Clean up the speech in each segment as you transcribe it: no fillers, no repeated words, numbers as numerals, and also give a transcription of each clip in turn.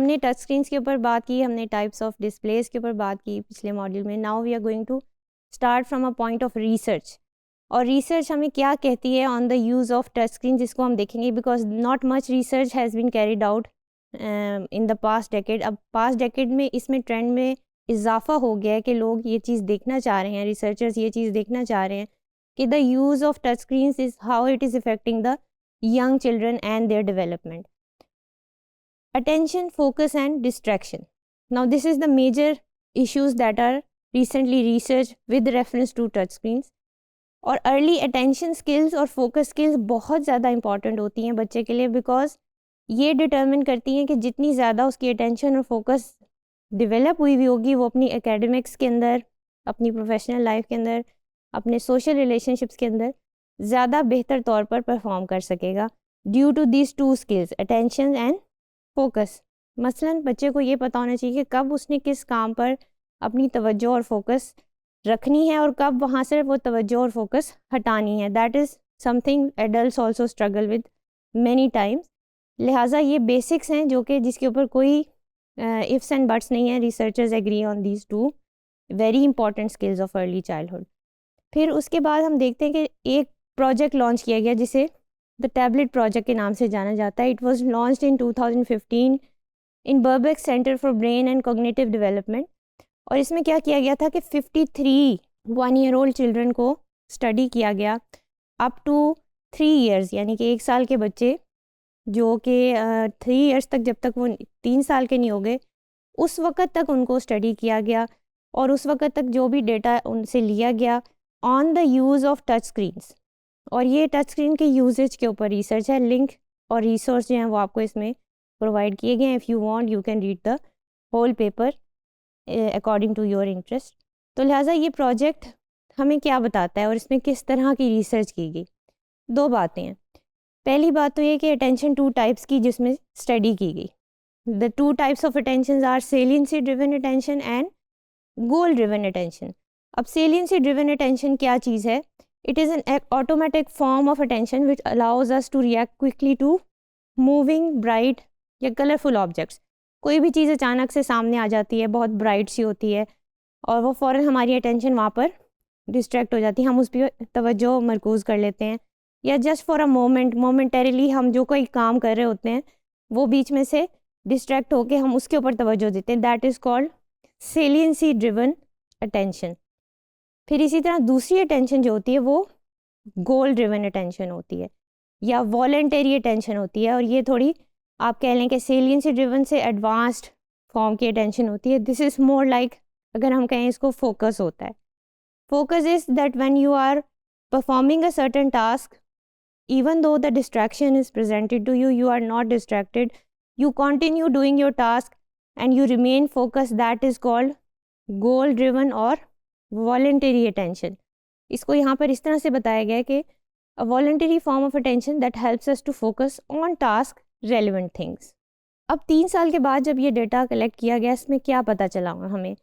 हमने touch screens के ऊपर बात की, हमने टाइप्स ऑफ डिस्प्लेस के ऊपर बात की पिछले मॉड्यूल में. Now we are going to start from a point of research. और रिसर्च हमें क्या कहती है on the use of touch screen, जिसको हम देखेंगे, because not much research has been carried out in the past decade. अब पास्ट डेकेड में इसमें ट्रेंड में इजाफा हो गया है कि लोग ये चीज़ देखना चाह रहे हैं, रिसर्चर्स ये चीज़ देखना चाह रहे हैं कि the use of touch screens is how it is affecting the young children and their development. Attention, focus and distraction. Now this is the major issues that are recently researched with reference to touch screens. और early attention skills और focus skills बहुत ज़्यादा important होती हैं बच्चे के लिए, because ये determine करती हैं कि जितनी ज़्यादा उसकी attention और focus develop हुई होगी, वो अपनी academics के अंदर, अपनी professional life के अंदर, अपने social relationships के अंदर ज़्यादा बेहतर तौर पर परफॉर्म कर सकेगा due to these two skills, attention and focus. मसलन बच्चे को ये पता होना चाहिए कि कब उसने किस काम पर अपनी तवज्जो और फोकस रखनी है और कब वहाँ से वो तवज्जो और फोकस हटानी है. That is something adults also struggle with many times. लिहाजा ये बेसिक्स हैं जो कि जिसके ऊपर कोई इफ्स एंड बट्स नहीं है. Researchers agree on these two very important skills of early childhood. फिर उसके बाद हम देखते हैं कि एक प्रोजेक्ट लॉन्च किया गया जिसे द टैबलेट प्रोजेक्ट के नाम से जाना जाता है. It was launched in 2015 in Birkbeck centre for brain and cognitive development. और इसमें क्या किया गया था कि 53 1-year-old चिल्ड्रन को स्टडी किया गया अप टू 3 years, यानी कि 1 साल के बच्चे जो कि 3 years तक, जब तक वो 3 साल के नहीं हो गए उस वक़्त तक उनको स्टडी किया गया. और उस वक़्त तक जो भी डेटा उनसे लिया गया on the use of touch screens. और ये टच स्क्रीन के यूजेज के ऊपर रिसर्च है. लिंक और रिसोर्स जो हैं वो आपको इसमें प्रोवाइड किए गए हैं. If you want you can read the whole paper according to your interest. तो लिहाजा ये प्रोजेक्ट हमें क्या बताता है और इसमें किस तरह की रिसर्च की गई. 2 बातें हैं. पहली बात तो ये कि अटेंशन 2 टाइप्स की जिसमें स्टडी की गई. The 2 types of attention are saliency driven attention and goal driven attention. अब सेलियंसी ड्रिवन अटेंशन क्या चीज़ है? It is an automatic form of attention which allows us to react quickly to moving, bright या colourful objects. कोई भी चीज़ अचानक से सामने आ जाती है, बहुत ब्राइट सी होती है और वो फ़ौरन हमारी अटेंशन वहाँ पर डिस्ट्रैक्ट हो जाती है, हम उस पर तवज्जो मरकूज़ कर लेते हैं. या जस्ट फॉर अ मोमेंटरीली हम जो कोई काम कर रहे होते हैं वो बीच में से डिस्ट्रैक्ट होकर हम उसके ऊपर तवज्जो देते हैं. That is called saliency driven attention. फिर इसी तरह दूसरी अटेंशन जो होती है वो गोल ड्रिवन अटेंशन होती है या वॉलंटरी अटेंशन होती है. और ये थोड़ी आप कह लें कि सेलियंसी ड्रिवन से एडवांस्ड फॉर्म की अटेंशन होती है. दिस इज़ मोर लाइक, अगर हम कहें इसको फोकस होता है. Focus is that when you are performing a certain task, even though the distraction is presented to you, you are not distracted, you continue doing your task and you remain focused. That is called goal driven or voluntary attention. इसको यहाँ पर इस तरह से बताया गया है कि a voluntary form of attention that helps us to focus on task relevant things. अब 3 साल के बाद जब ये डेटा कलेक्ट किया गया, इसमें क्या पता चला हमें?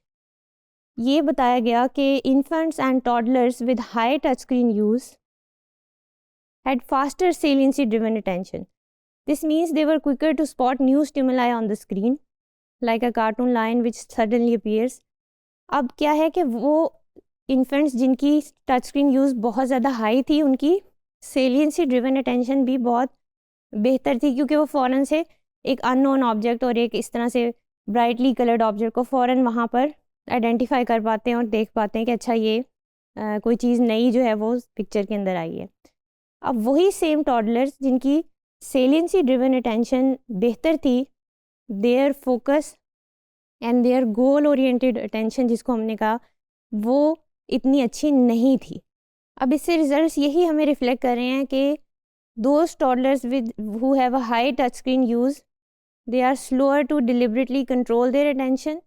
ये बताया गया कि infants and toddlers with high touch screen use had faster saliency driven attention. This means they were quicker to spot new stimuli on the screen, like a cartoon line which suddenly appears. अब क्या है कि वो infants जिनकी touch screen use बहुत ज़्यादा high थी, उनकी सेलियंसी ड्रिवन अटेंशन भी बहुत बेहतर थी, क्योंकि वो फ़ौरन से एक अननोन ऑब्जेक्ट और एक इस तरह से ब्राइटली कलर्ड ऑब्जेक्ट को फ़ौरन वहाँ पर आइडेंटिफाई कर पाते हैं और देख पाते हैं कि अच्छा ये कोई चीज़ नई जो है वो पिक्चर के अंदर आई है. अब वही सेम टॉडलर्स जिनकी सेलियंसी ड्रिवन अटेंशन बेहतर थी, their focus and their goal oriented attention जिसको हमने कहा, वो इतनी अच्छी नहीं थी. अब इससे रिजल्ट्स यही हमें रिफ्लेक्ट कर रहे हैं कि those toddlers with who have a high touch screen use, they are slower to deliberately control their attention.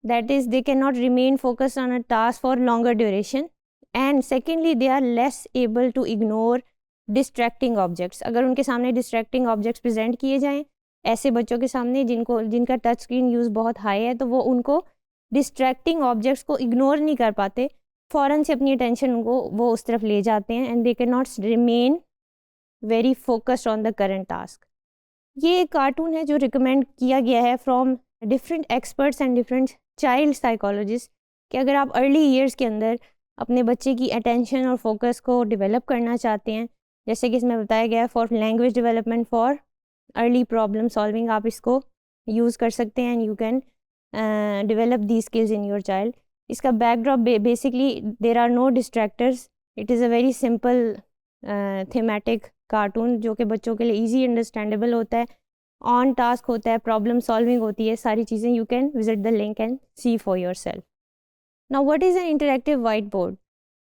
That is, they cannot remain focused on a task for longer duration. And secondly, they are less able to ignore distracting objects. अगर उनके सामने distracting objects present किए जाएं, ऐसे बच्चों के सामने जिनका टच स्क्रीन यूज़ बहुत हाई है, तो वो उनको distracting objects को इग्नोर नहीं कर पाते, फ़ौरन से अपनी अटेंशन को वो उस तरफ ले जाते हैं, and they cannot remain very focused on the current task. ये एक कार्टून है जो रिकमेंड किया गया है from different experts and different child psychologist कि अगर आप अर्ली ईयर्स के अंदर अपने बच्चे की अटेंशन और फोकस को डेवलप करना चाहते हैं, जैसे कि इसमें बताया गया है for language development for early problem solving, आप इसको यूज़ कर सकते हैं and you can develop the skills in your child. इसका backdrop basically there are no distractors, it is a very simple thematic cartoon जो कि बच्चों के लिए ईजी अंडरस्टैंडेबल होता है, ऑन टास्क होता है, प्रॉब्लम सॉल्विंग होती है, सारी चीज़ें। You can visit the link and see for yourself. Now what is an interactive white board?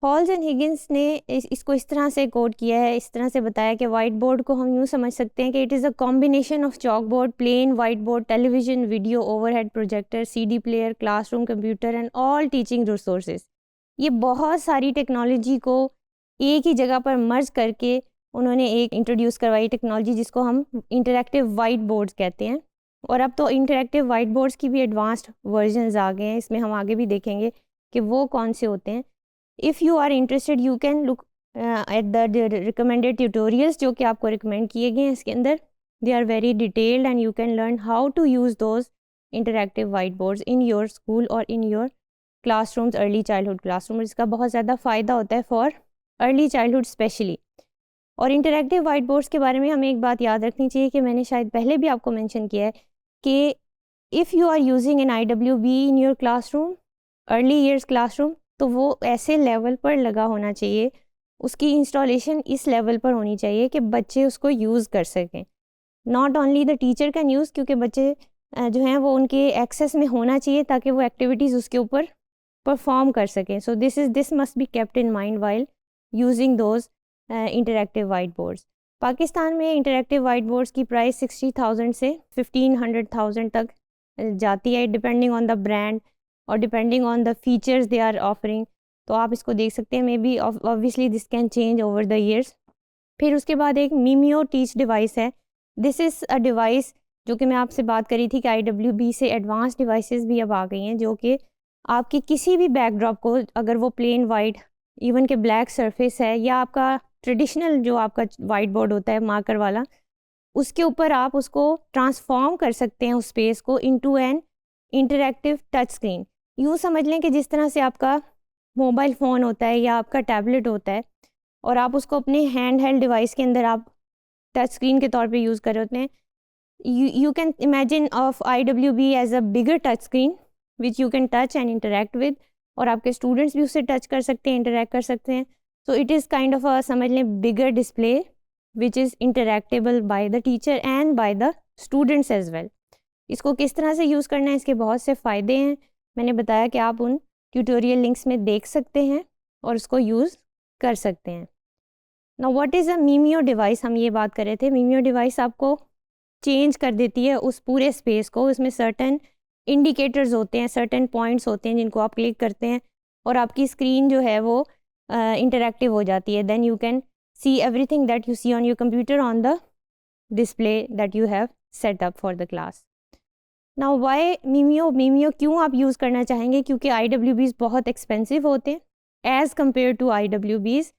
Halls and Higgins ने इसको इस तरह से कोड किया है, इस तरह से बताया कि वाइट बोर्ड को हम यूँ समझ सकते हैं कि it is a combination of chalk board, plain white board, television, video, overhead projector, CD player, classroom computer and all teaching resources. ये बहुत सारी टेक्नोलॉजी को एक ही जगह पर मर्ज करके उन्होंने एक इंट्रोड्यूस करवाई टेक्नोलॉजी जिसको हम इंटरैक्टिव वाइट बोर्ड्स कहते हैं। और अब तो इंटरैक्टिव वाइट बोर्ड्स की भी एडवांस्ड वर्जन्स आ गए हैं, इसमें हम आगे भी देखेंगे कि वो कौन से होते हैं। If you are interested you can look at the recommended tutorials जो कि आपको रिकमेंड किए गए हैं इसके अंदर। They are very detailed and you can learn how to use those interactive white boards in your school और in your classrooms, early childhood classroom. इसका बहुत ज़्यादा फ़ायदा होता है फॉर अर्ली चाइल्डहुड स्पेशली। और इंटरैक्टिव वाइट बोर्ड्स के बारे में हमें एक बात याद रखनी चाहिए कि मैंने शायद पहले भी आपको मेंशन किया है कि if you are using an IWB in your classroom, early years classroom, तो वो ऐसे लेवल पर लगा होना चाहिए, उसकी इंस्टॉलेशन इस लेवल पर होनी चाहिए कि बच्चे उसको यूज़ कर सकें। Not only the teacher can use, क्योंकि बच्चे जो हैं वो उनके एक्सेस में होना चाहिए ताकि वो एक्टिविटीज़ उसके ऊपर परफॉर्म कर सकें। So this must be kept in mind while using those interactive white boards. Pakistan में इंटरैक्टिव वाइट बोर्ड्स की प्राइस 60,000 से 1500,000 तक जाती है, डिपेंडिंग ऑन द ब्रांड और depending on the features they are offering. तो आप इसको देख सकते हैं, maybe obviously this can change over the years. फिर उसके बाद एक मीमियो टीच डिवाइस है। दिस इज़ अ डिवाइस जो कि मैं आपसे बात करी थी कि IWB से एडवांस डिवाइसेस भी अब आ गई हैं जो कि आपके किसी भी बैकड्रॉप को, अगर वो प्लेन वाइट, इवन के ब्लैक सरफेस है या आपका ट्रेडिशनल जो आपका वाइट बोर्ड होता है मार्कर वाला, उसके ऊपर आप उसको ट्रांसफॉर्म कर सकते हैं उस स्पेस को into an interactive touch screen. यूँ समझ लें कि जिस तरह से आपका मोबाइल फ़ोन होता है या आपका टैबलेट होता है और आप उसको अपने हैंड हेल्ड डिवाइस के अंदर आप टच स्क्रीन के तौर पे यूज़ कर रहे होते हैं, you can imagine of IWB as a bigger touch screen which you can touch and interact with, और आपके स्टूडेंट्स भी उससे टच कर सकते हैं, इंटरेक्ट कर सकते हैं। So it is kind of a, समझ लें, bigger display which is interactable by the teacher and by the students as well. इसको किस तरह से यूज़ करना है, इसके बहुत से फ़ायदे हैं। मैंने बताया कि आप उन ट्यूटोरियल लिंक्स में देख सकते हैं और उसको यूज़ कर सकते हैं। Now what is a Mimio device, हम ये बात कर रहे थे। मीमियो डिवाइस आपको चेंज कर देती है उस पूरे स्पेस को। उसमें सर्टेन इंडिकेटर्स होते हैं, सर्टेन पॉइंट्स होते हैं जिनको आप क्लिक करते हैं और आपकी स्क्रीन जो है वो इंटरैक्टिव हो जाती है। Then you can see everything that you see on your computer on the display that you have set up for the class. Now why Mimio क्यों आप यूज़ करना चाहेंगे? क्योंकि IWBs बहुत एक्सपेंसिव होते हैं as compare to IWBs।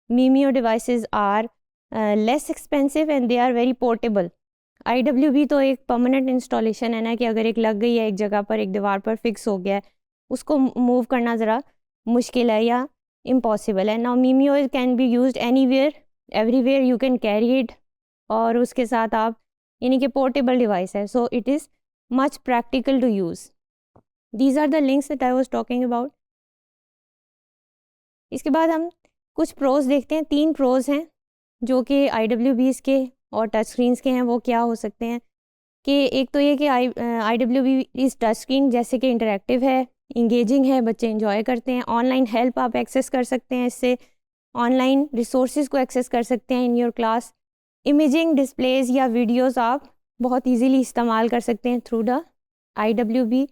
Mimio devices are less expensive and they are very portable. IWB तो एक परमानेंट इंस्टॉलेशन है ना, कि अगर एक लग गई है एक जगह पर, एक दीवार पर फिक्स हो गया है, उसको मूव करना ज़रा मुश्किल है या इम्पॉसिबल है। Now Mimio can be used anywhere everywhere, you can carry it, और उसके साथ आप, यानी कि पोर्टेबल डिवाइस है, so it is much practical to use. These are the links that I was talking about. इसके बाद हम कुछ प्रोज देखते हैं। 3 प्रोज हैं जो कि IWBs के और टच स्क्रीन्स के हैं। वो क्या हो सकते हैं कि एक तो ये कि IWB इज़ टच स्क्रीन, जैसे कि इंटरेक्टिव है, इंगेजिंग है, बच्चे इंजॉय करते हैं। ऑनलाइन हेल्प आप एक्सेस कर सकते हैं इससे, ऑनलाइन रिसोर्सेज को एक्सेस कर सकते हैं in your class. Imaging displays या वीडियोस आप बहुत इजीली इस्तेमाल कर सकते हैं through the IWB।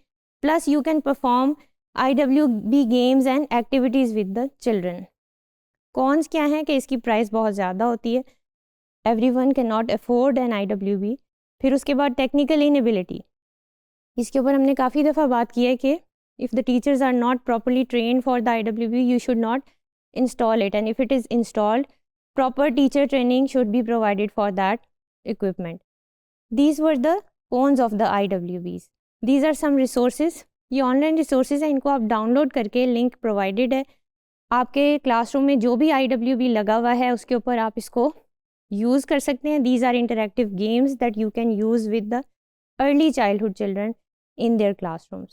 Plus you can perform IWB games and activities with the children. Cons क्या हैं कि इसकी प्राइस बहुत ज़्यादा होती है, everyone can not afford N IWB। फिर उसके बाद टेक्निकल इनएबिलिटी, इसके ऊपर हमने काफ़ी दफ़ा बात की है कि if the teachers are not properly train for the IWB you should not install it, and if it is installed proper teacher training should be provided for that equipment. These were the cons of the IWBs. These are some resources. ये online resources हैं, इनको आप download करके, link provided है आपके classroom में जो भी IWB लगा हुआ है उसके ऊपर आप इसको यूज़ कर सकते हैं. These are interactive games that you can use with the early childhood children in their classrooms.